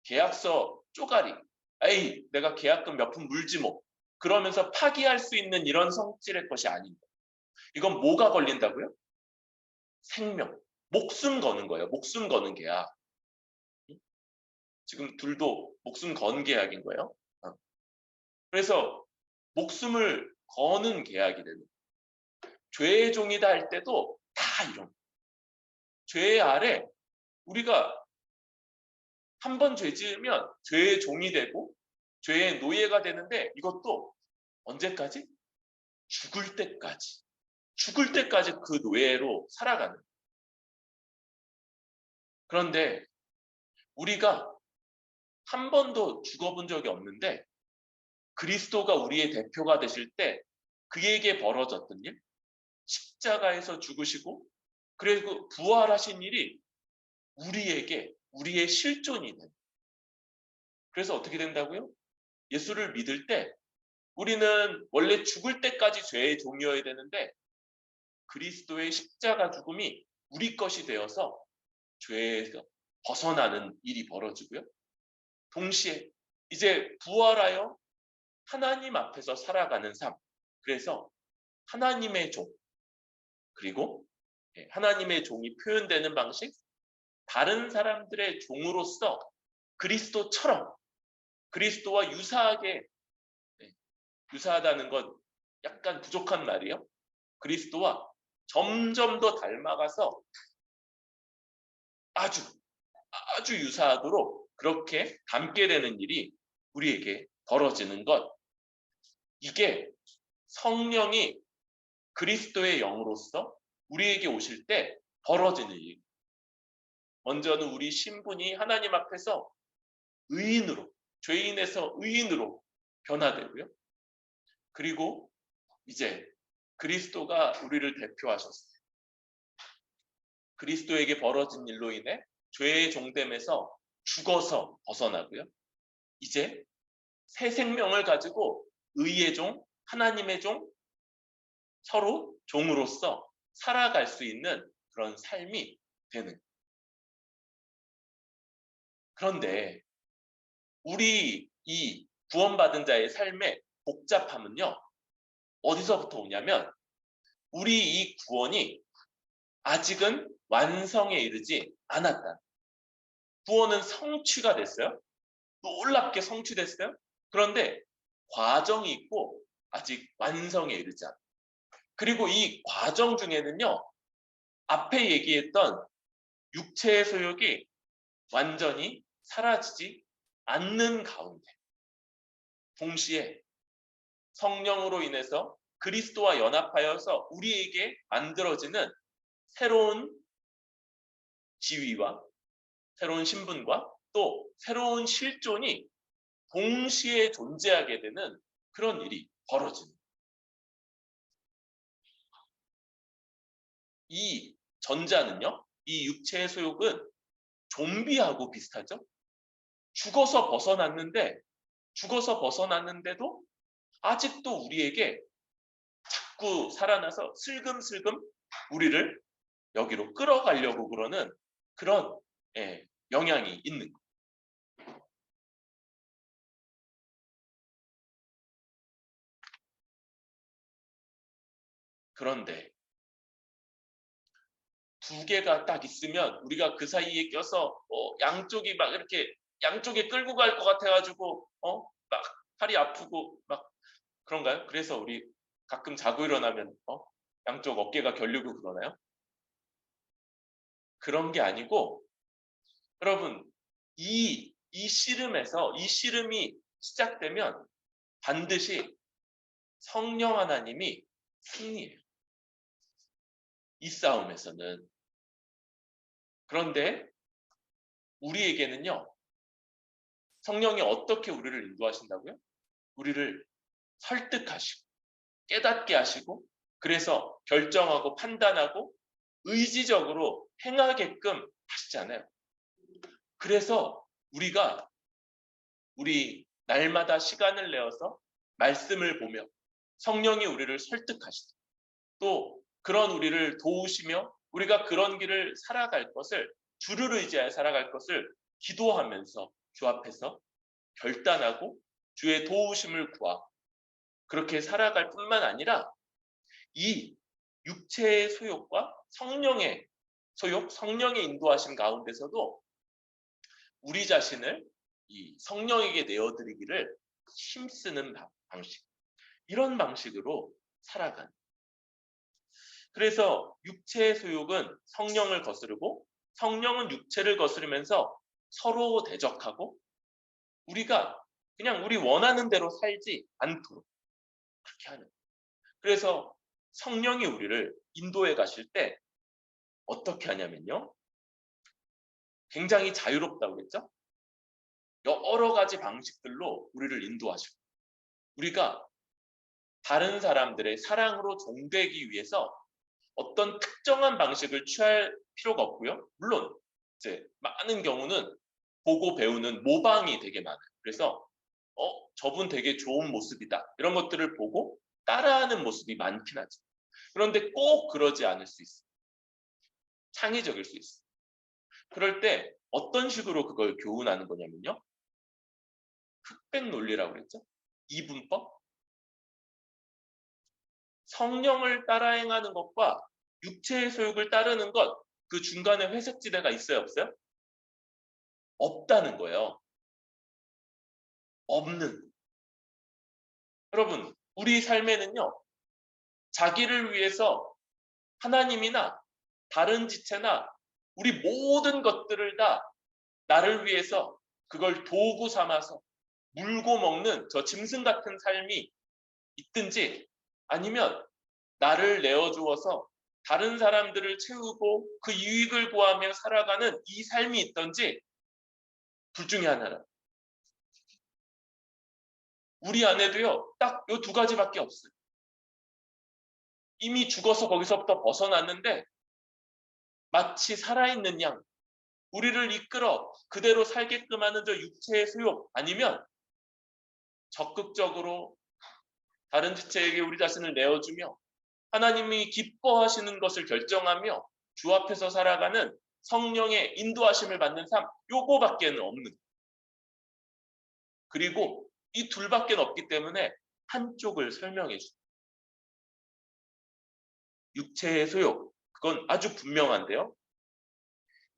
계약서 쪼가리, 에이 내가 계약금 몇 푼 물지 뭐 그러면서 파기할 수 있는 이런 성질의 것이 아닙니다. 이건 뭐가 걸린다고요? 생명, 목숨 거는 거예요. 목숨 거는 계약. 지금 둘도 목숨 건 계약인 거예요. 그래서 목숨을 거는 계약이 됩니다. 죄의 종이다 할 때도 다 이런 죄 아래 우리가 한 번 죄 지으면 죄의 종이 되고 죄의 노예가 되는데 이것도 언제까지? 죽을 때까지. 죽을 때까지 그 노예로 살아가는. 그런데 우리가 한 번도 죽어본 적이 없는데 그리스도가 우리의 대표가 되실 때 그에게 벌어졌던 일, 십자가에서 죽으시고 그리고 부활하신 일이 우리에게 우리의 실존이 됩니다. 그래서 어떻게 된다고요? 예수를 믿을 때 우리는 원래 죽을 때까지 죄의 종이어야 되는데 그리스도의 십자가 죽음이 우리 것이 되어서 죄에서 벗어나는 일이 벌어지고요. 동시에 이제 부활하여 하나님 앞에서 살아가는 삶. 그래서 하나님의 종 그리고 하나님의 종이 표현되는 방식 다른 사람들의 종으로서 그리스도처럼 그리스도와 유사하게 유사하다는 건 약간 부족한 말이에요. 그리스도와 점점 더 닮아가서 아주 유사하도록 그렇게 닮게 되는 일이 우리에게 벌어지는 것. 이게 성령이 그리스도의 영으로서 우리에게 오실 때 벌어지는 일. 먼저는 우리 신분이 하나님 앞에서 의인으로, 죄인에서 의인으로 변화되고요. 그리고 이제 그리스도가 우리를 대표하셨어요. 그리스도에게 벌어진 일로 인해 죄의 종됨에서 죽어서 벗어나고요. 이제 새 생명을 가지고 의의 종, 하나님의 종, 서로 종으로서 살아갈 수 있는 그런 삶이 되는 거예요. 그런데 우리 이 구원받은 자의 삶의 복잡함은요. 어디서부터 오냐면 우리 이 구원이 아직은 완성에 이르지 않았다. 구원은 성취가 됐어요. 놀랍게 성취됐어요. 그런데 과정이 있고 아직 완성에 이르지 않아요. 그리고 이 과정 중에는요. 앞에 얘기했던 육체의 소욕이 완전히 사라지지 않는 가운데 동시에 성령으로 인해서 그리스도와 연합하여서 우리에게 만들어지는 새로운 지위와 새로운 신분과 또 새로운 실존이 동시에 존재하게 되는 그런 일이 벌어집니다. 이 전자는요, 이 육체의 소욕은 좀비하고 비슷하죠? 죽어서 벗어났는데도 아직도 우리에게 자꾸 살아나서 슬금슬금 우리를 여기로 끌어가려고 그러는 그런 영향이 있는 거예요. 그런데 두 개가 딱 있으면 우리가 그 사이에 껴서 양쪽이 막 이렇게 양쪽에 끌고 갈 것 같아가지고 막 팔이 아프고 막 그런가요? 그래서 우리 가끔 자고 일어나면 양쪽 어깨가 결리고 그러나요? 그런 게 아니고 여러분 이 씨름이 시작되면 반드시 성령 하나님이 승리해요. 이 싸움에서는. 그런데 우리에게는요. 성령이 어떻게 우리를 인도하신다고요? 우리를 설득하시고 깨닫게 하시고 그래서 결정하고 판단하고 의지적으로 행하게끔 하시잖아요. 그래서 우리가 우리 날마다 시간을 내어서 말씀을 보며 성령이 우리를 설득하시고 또 그런 우리를 도우시며 우리가 그런 길을 살아갈 것을 주를 의지하여 살아갈 것을 기도하면서 주 앞에서 결단하고 주의 도우심을 구하고 그렇게 살아갈 뿐만 아니라 이 육체의 소욕과 성령의 소욕, 성령의 인도하심 가운데서도 우리 자신을 이 성령에게 내어드리기를 힘쓰는 방식, 이런 방식으로 살아가는. 그래서 육체의 소욕은 성령을 거스르고 성령은 육체를 거스르면서 서로 대적하고 우리가 그냥 우리 원하는 대로 살지 않도록 그렇게 하는. 그래서 성령이 우리를 인도해 가실 때 어떻게 하냐면요. 굉장히 자유롭다고 그랬죠? 여러 가지 방식들로 우리를 인도하시고 우리가 다른 사람들의 사랑으로 종되기 위해서 어떤 특정한 방식을 취할 필요가 없고요. 물론 이제 많은 경우는 보고 배우는 모방이 되게 많아요. 그래서 저분 되게 좋은 모습이다. 이런 것들을 보고 따라하는 모습이 많긴 하죠. 그런데 꼭 그러지 않을 수 있어요. 창의적일 수 있어요. 그럴 때 어떤 식으로 그걸 교훈하는 거냐면요. 흑백 논리라고 그랬죠? 이분법? 성령을 따라 행하는 것과 육체의 소욕을 따르는 것, 그 중간에 회색지대가 있어요, 없어요? 없다는 거예요. 없는. 여러분, 우리 삶에는요, 자기를 위해서 하나님이나 다른 지체나 우리 모든 것들을 다 나를 위해서 그걸 도구 삼아서 물고 먹는 저 짐승 같은 삶이 있든지 아니면 나를 내어주어서 다른 사람들을 채우고 그 유익을 구하며 살아가는 이 삶이 있든지 둘 중에 하나는 우리 안에도요 딱 이 두 가지밖에 없어요. 이미 죽어서 거기서부터 벗어났는데 마치 살아있는 양 우리를 이끌어 그대로 살게끔 하는 저 육체의 소욕 아니면 적극적으로 다른 지체에게 우리 자신을 내어주며 하나님이 기뻐하시는 것을 결정하며 주 앞에서 살아가는 성령의 인도하심을 받는 삶 요거밖에는 없는. 그리고 이 둘밖에 없기 때문에 한쪽을 설명해 줍니다. 육체의 소욕 그건 아주 분명한데요.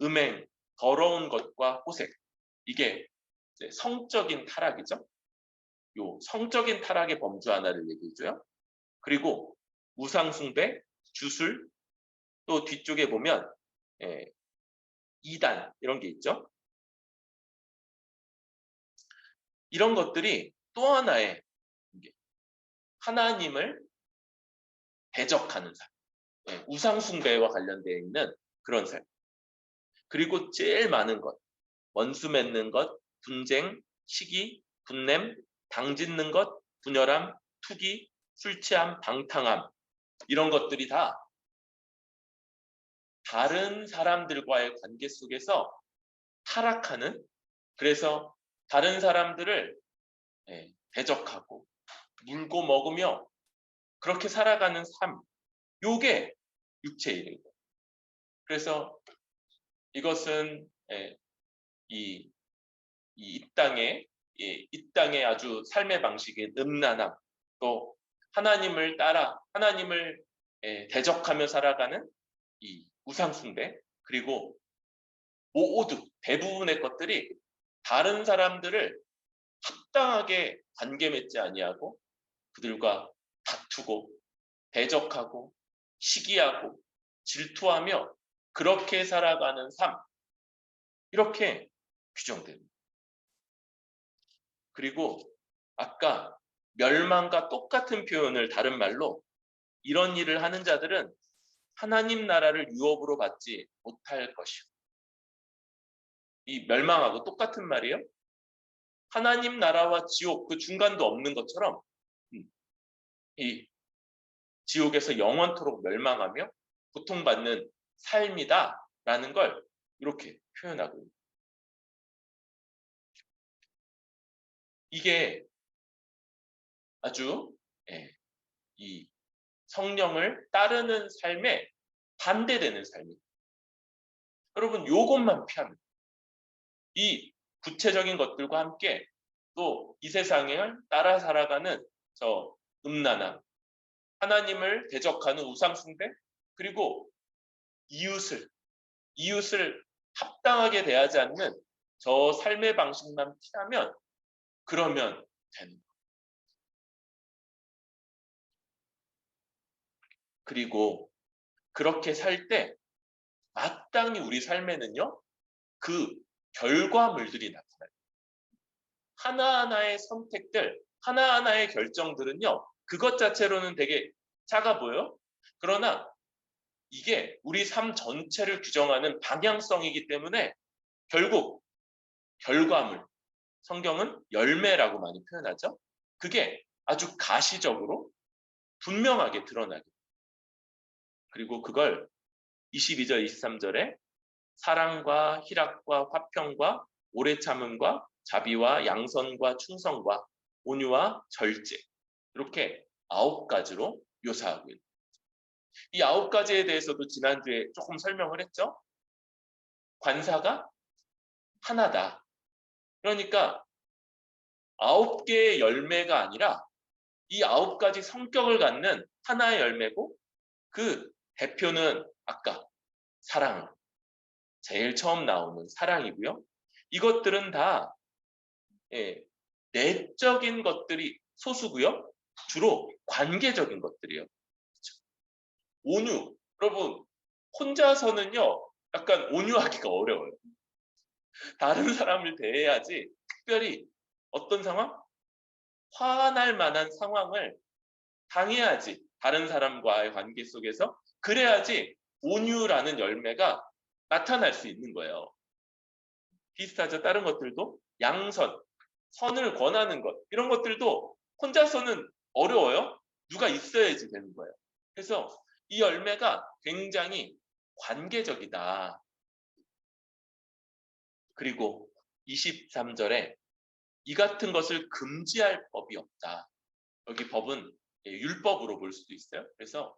음행, 더러운 것과 호색 이게 성적인 타락이죠. 요 성적인 타락의 범주 하나를 얘기해줘요. 그리고 우상숭배, 주술, 또 뒤쪽에 보면 이단 이런 게 있죠. 이런 것들이 또 하나의 하나님을 대적하는 삶, 우상숭배와 관련되어 있는 그런 삶. 그리고 제일 많은 것, 원수 맺는 것, 분쟁, 시기, 분냄, 당짓는 것, 분열함, 투기, 술 취함, 방탕함 이런 것들이 다 다른 사람들과의 관계 속에서 타락하는, 그래서 다른 사람들을 대적하고 물고 먹으며 그렇게 살아가는 삶, 요게 육체의 일인 거예요. 그래서 이것은 이 땅의 아주 삶의 방식인 음란함, 또 하나님을 따라 하나님을 대적하며 살아가는 이 우상숭배, 그리고 모두 대부분의 것들이 다른 사람들을 합당하게 관계 맺지 아니하고 그들과 다투고 대적하고 시기하고 질투하며 그렇게 살아가는 삶, 이렇게 규정됩니다. 그리고 아까 멸망과 똑같은 표현을 다른 말로, 이런 일을 하는 자들은 하나님 나라를 유업으로 받지 못할 것이요. 이 멸망하고 똑같은 말이에요. 하나님 나라와 지옥 그 중간도 없는 것처럼 이 지옥에서 영원토록 멸망하며 고통받는 삶이다라는 걸 이렇게 표현하고 있습니다. 이게 아주 이 성령을 따르는 삶에 반대되는 삶입니다. 여러분, 요것만 피하면, 이 구체적인 것들과 함께 또 이 세상을 따라 살아가는 저 음란함, 하나님을 대적하는 우상숭배, 그리고 이웃을 합당하게 대하지 않는 저 삶의 방식만 피하면 그러면 되는 거예요. 그리고 그렇게 살 때 마땅히 우리 삶에는요, 그 결과물들이 나타나요. 하나하나의 선택들, 하나하나의 결정들은요, 그것 자체로는 되게 작아 보여요. 그러나 이게 우리 삶 전체를 규정하는 방향성이기 때문에 결국 결과물, 성경은 열매라고 많이 표현하죠. 그게 아주 가시적으로 분명하게 드러나게. 그리고 그걸 22절, 23절에 사랑과 희락과 화평과 오래 참음과 자비와 양선과 충성과 온유와 절제, 이렇게 9가지로 묘사하고 있는. 이 9가지에 대해서도 지난주에 조금 설명을 했죠. 관사가 하나다. 그러니까 9개의 열매가 아니라 이 9가지 성격을 갖는 하나의 열매고, 그 대표는 아까 사랑, 제일 처음 나오는 사랑이고요. 이것들은 다 내적인 것들이 소수고요. 주로 관계적인 것들이요. 그렇죠? 온유, 여러분, 혼자서는요, 약간 온유하기가 어려워요. 다른 사람을 대해야지, 특별히 어떤 상황? 화날 만한 상황을 당해야지, 다른 사람과의 관계 속에서. 그래야지 온유라는 열매가 나타날 수 있는 거예요. 비슷하죠? 다른 것들도 양선, 선을 권하는 것, 이런 것들도 혼자서는 어려워요. 누가 있어야지 되는 거예요. 그래서 이 열매가 굉장히 관계적이다. 그리고 23절에 이 같은 것을 금지할 법이 없다. 여기 법은 율법으로 볼 수도 있어요. 그래서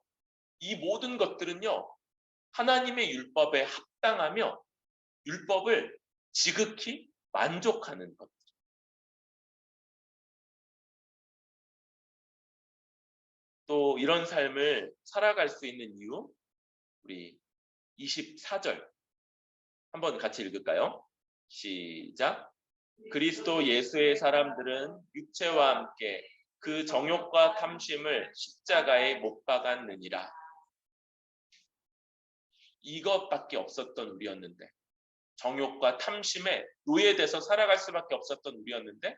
이 모든 것들은요, 하나님의 율법에 합당하며 율법을 지극히 만족하는 것. 또 이런 삶을 살아갈 수 있는 이유, 우리 24절 한번 같이 읽을까요? 시작. 그리스도 예수의 사람들은 육체와 함께 그 정욕과 탐심을 십자가에 못 박았느니라. 이것밖에 없었던 우리였는데, 정욕과 탐심에 노예돼서 살아갈 수밖에 없었던 우리였는데,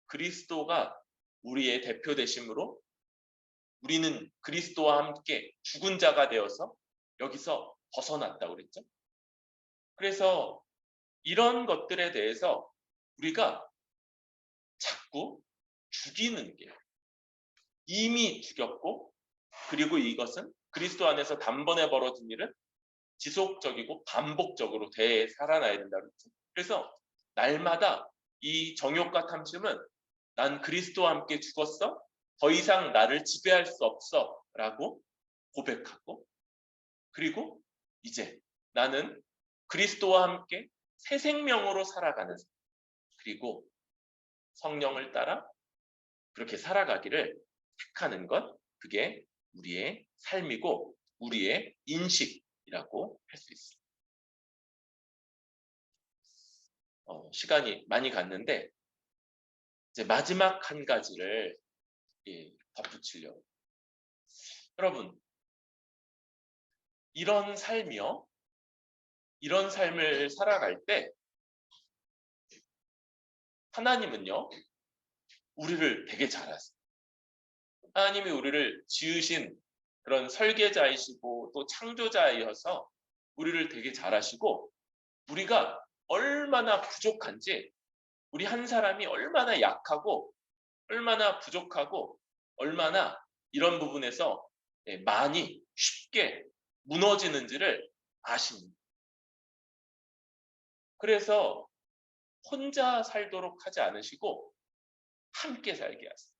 그리스도가 우리의 대표 되심으로 우리는 그리스도와 함께 죽은 자가 되어서 여기서 벗어났다고 그랬죠. 그래서 이런 것들에 대해서 우리가 자꾸 죽이는 게, 이미 죽였고, 그리고 이것은 그리스도 안에서 단번에 벌어진 일은 지속적이고 반복적으로 되살아나야 된다 그랬죠. 그래서 날마다 이 정욕과 탐심은 난 그리스도와 함께 죽었어. 더 이상 나를 지배할 수 없어. 라고 고백하고 그리고 이제 나는 그리스도와 함께 새 생명으로 살아가는 삶. 그리고 성령을 따라 그렇게 살아가기를 택하는 것 그게 우리의 삶이고 우리의 인식이라고 할 수 있습니다. 시간이 많이 갔는데 이제 마지막 한 가지를 덧붙이려고. 여러분 이런 삶이요. 이런 삶을 살아갈 때 하나님은요. 우리를 되게 잘 아세요. 하나님이 우리를 지으신 그런 설계자이시고 또 창조자이어서 우리를 되게 잘 아시고 우리가 얼마나 부족한지 우리 한 사람이 얼마나 약하고 얼마나 부족하고 얼마나 이런 부분에서 많이 쉽게 무너지는지를 아십니다. 그래서 혼자 살도록 하지 않으시고 함께 살게 하세요.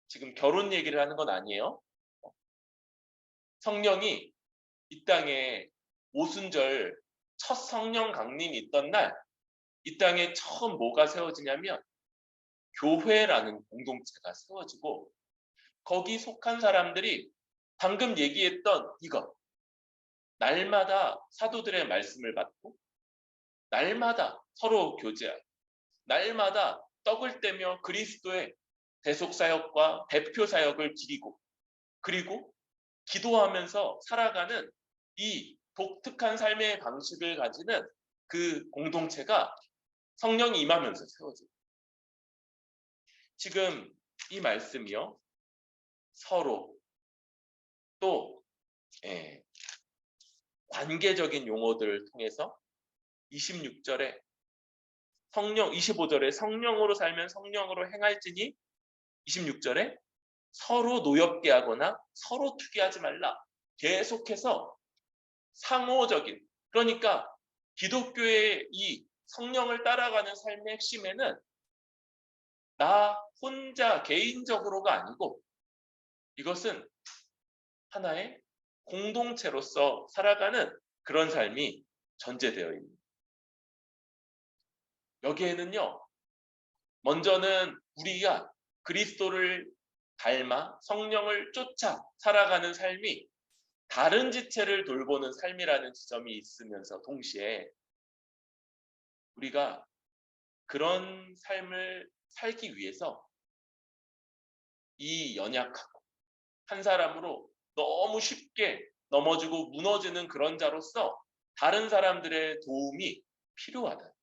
지금 결혼 얘기를 하는 건 아니에요. 성령이 이 땅에 오순절 첫 성령 강림이 있던 날 이 땅에 처음 뭐가 세워지냐면 교회라는 공동체가 세워지고 거기 속한 사람들이 방금 얘기했던 이것 날마다 사도들의 말씀을 받고 날마다 서로 교제하고 날마다 떡을 떼며 그리스도의 대속사역과 대표사역을 기리고 그리고 기도하면서 살아가는 이 독특한 삶의 방식을 가지는 그 공동체가 성령이 임하면서 세워져요. 지금 이 말씀이요. 서로 또 관계적인 용어들을 통해서 26절에 성령 25절에 성령으로 살면 성령으로 행할지니 26절에 서로 노엽게 하거나 서로 투기하지 말라. 계속해서 상호적인 그러니까 기독교의 이 성령을 따라가는 삶의 핵심에는 나 혼자 개인적으로가 아니고 이것은 하나의 공동체로서 살아가는 그런 삶이 전제되어 있습니다. 여기에는요. 먼저는 우리가 그리스도를 닮아 성령을 쫓아 살아가는 삶이 다른 지체를 돌보는 삶이라는 지점이 있으면서 동시에 우리가 그런 삶을 살기 위해서 이 연약하고 한 사람으로 너무 쉽게 넘어지고 무너지는 그런 자로서 다른 사람들의 도움이 필요하다.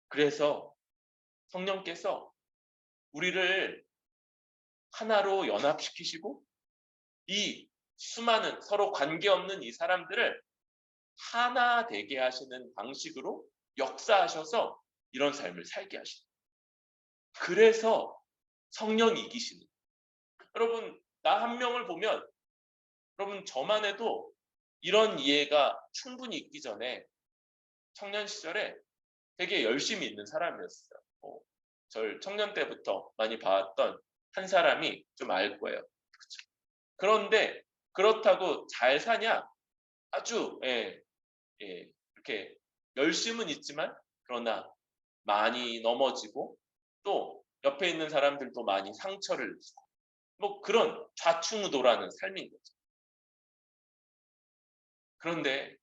그래서 성령께서 우리를 하나로 연합시키시고 이 수많은 서로 관계없는 이 사람들을 하나 되게 하시는 방식으로 역사하셔서 이런 삶을 살게 하시는. 그래서 성령이 이기시는. 여러분 나 한 명을 보면 여러분 저만 해도 이런 이해가 충분히 있기 전에 청년 시절에 되게 열심히 있는 사람이었어요. 절 청년 때부터 많이 봐왔던 한 사람이 좀 알 거예요. 그렇죠? 그런데 그렇다고 잘 사냐? 아주 이렇게 열심은 있지만 그러나 많이 넘어지고 또 옆에 있는 사람들도 많이 상처를 주고 뭐 그런 좌충우돌하는 삶인 거죠. 그런데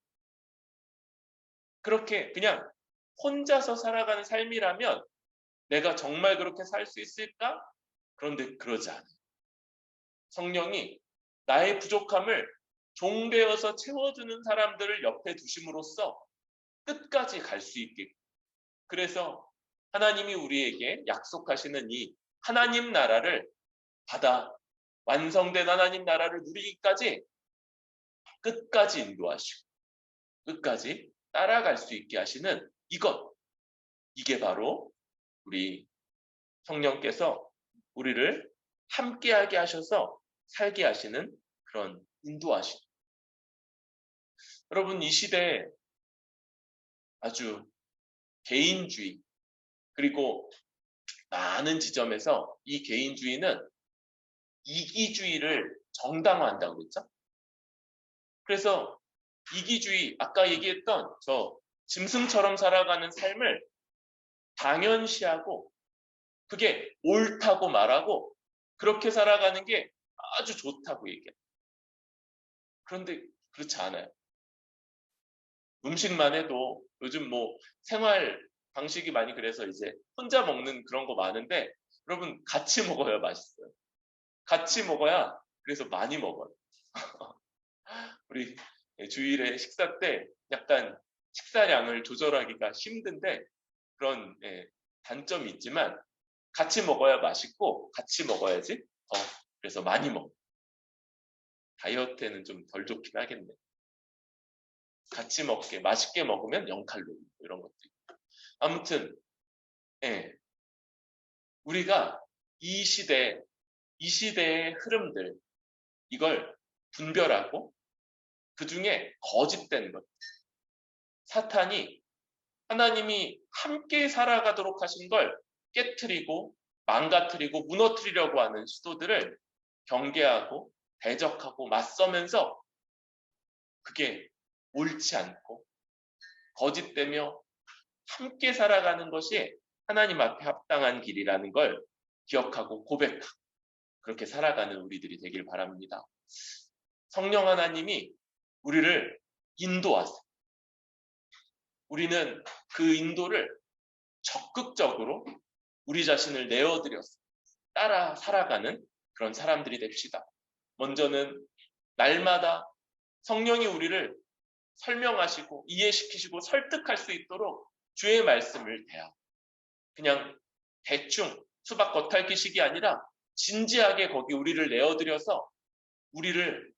그렇게 그냥 혼자서 살아가는 삶이라면 내가 정말 그렇게 살 수 있을까? 그런데 그러지 않아요. 성령이 나의 부족함을 종되어서 채워주는 사람들을 옆에 두심으로써 끝까지 갈 수 있게. 그래서 하나님이 우리에게 약속하시는 이 하나님 나라를 받아 완성된 하나님 나라를 누리기까지 끝까지 인도하시고 끝까지 따라갈 수 있게 하시는 이게 바로 우리 성령께서 우리를 함께하게 하셔서 살게 하시는 그런 인도하심. 여러분, 이 시대에 아주 개인주의, 그리고 많은 지점에서 이 개인주의는 이기주의를 정당화한다고 그랬죠? 그래서 이기주의, 아까 얘기했던 저 짐승처럼 살아가는 삶을 당연시하고 그게 옳다고 말하고 그렇게 살아가는 게 아주 좋다고 얘기해요. 그런데 그렇지 않아요. 음식만 해도 요즘 뭐 생활 방식이 많이 그래서 이제 혼자 먹는 그런 거 많은데 여러분 같이 먹어야 맛있어요. 같이 먹어야 그래서 많이 먹어요. 우리 주일에 식사 때 약간 식사량을 조절하기가 힘든데 그런 단점이 있지만 같이 먹어야 맛있고 같이 먹어야지 더 그래서 많이 먹어. 다이어트에는 좀 덜 좋긴 하겠네. 같이 먹게 맛있게 먹으면 0칼로리 이런 것도 있고. 아무튼 우리가 이 시대의 흐름들 이걸 분별하고 그 중에 거짓된 것 사탄이 하나님이 함께 살아가도록 하신 걸 깨트리고 망가뜨리고 무너뜨리려고 하는 시도들을 경계하고 대적하고 맞서면서 그게 옳지 않고 거짓되며 함께 살아가는 것이 하나님 앞에 합당한 길이라는 걸 기억하고 고백하고 그렇게 살아가는 우리들이 되길 바랍니다. 성령 하나님이 우리를 인도하세요. 우리는 그 인도를 적극적으로 우리 자신을 내어드려서 따라 살아가는 그런 사람들이 됩시다. 먼저는 날마다 성령이 우리를 설명하시고 이해시키시고 설득할 수 있도록 주의 말씀을 대하고 그냥 대충 수박 겉핥기식이 아니라 진지하게 거기 우리를 내어드려서 우리를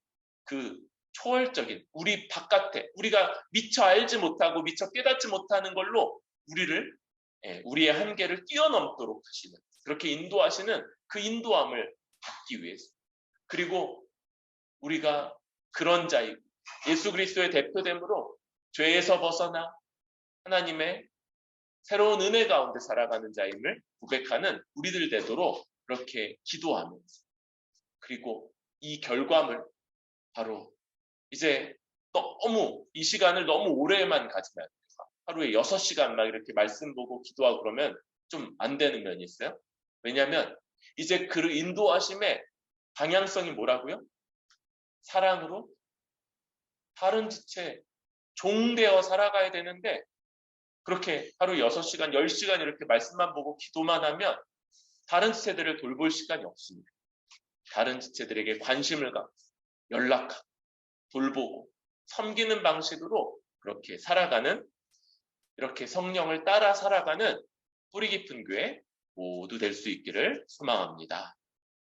그 초월적인 우리 바깥에 우리가 미처 알지 못하고 미처 깨닫지 못하는 걸로 우리를 우리의 한계를 뛰어넘도록 하시는 그렇게 인도하시는 그 인도함을 받기 위해서 그리고 우리가 그런 자이고 예수 그리스도의 대표됨으로 죄에서 벗어나 하나님의 새로운 은혜 가운데 살아가는 자임을 고백하는 우리들 되도록 그렇게 기도하면서 그리고 이 결과물 바로 이제 너무 이 시간을 너무 오래만 가지면 안 돼요. 하루에 6시간 막 이렇게 말씀 보고 기도하고 그러면 좀 안 되는 면이 있어요. 왜냐하면 이제 그 인도하심의 방향성이 뭐라고요? 사랑으로 다른 지체 종되어 살아가야 되는데 그렇게 하루 6시간, 10시간 이렇게 말씀만 보고 기도만 하면 다른 지체들을 돌볼 시간이 없습니다. 다른 지체들에게 관심을 갖고 연락하고 돌보고 섬기는 방식으로 그렇게 살아가는 이렇게 성령을 따라 살아가는 뿌리 깊은 교회 모두 될 수 있기를 소망합니다.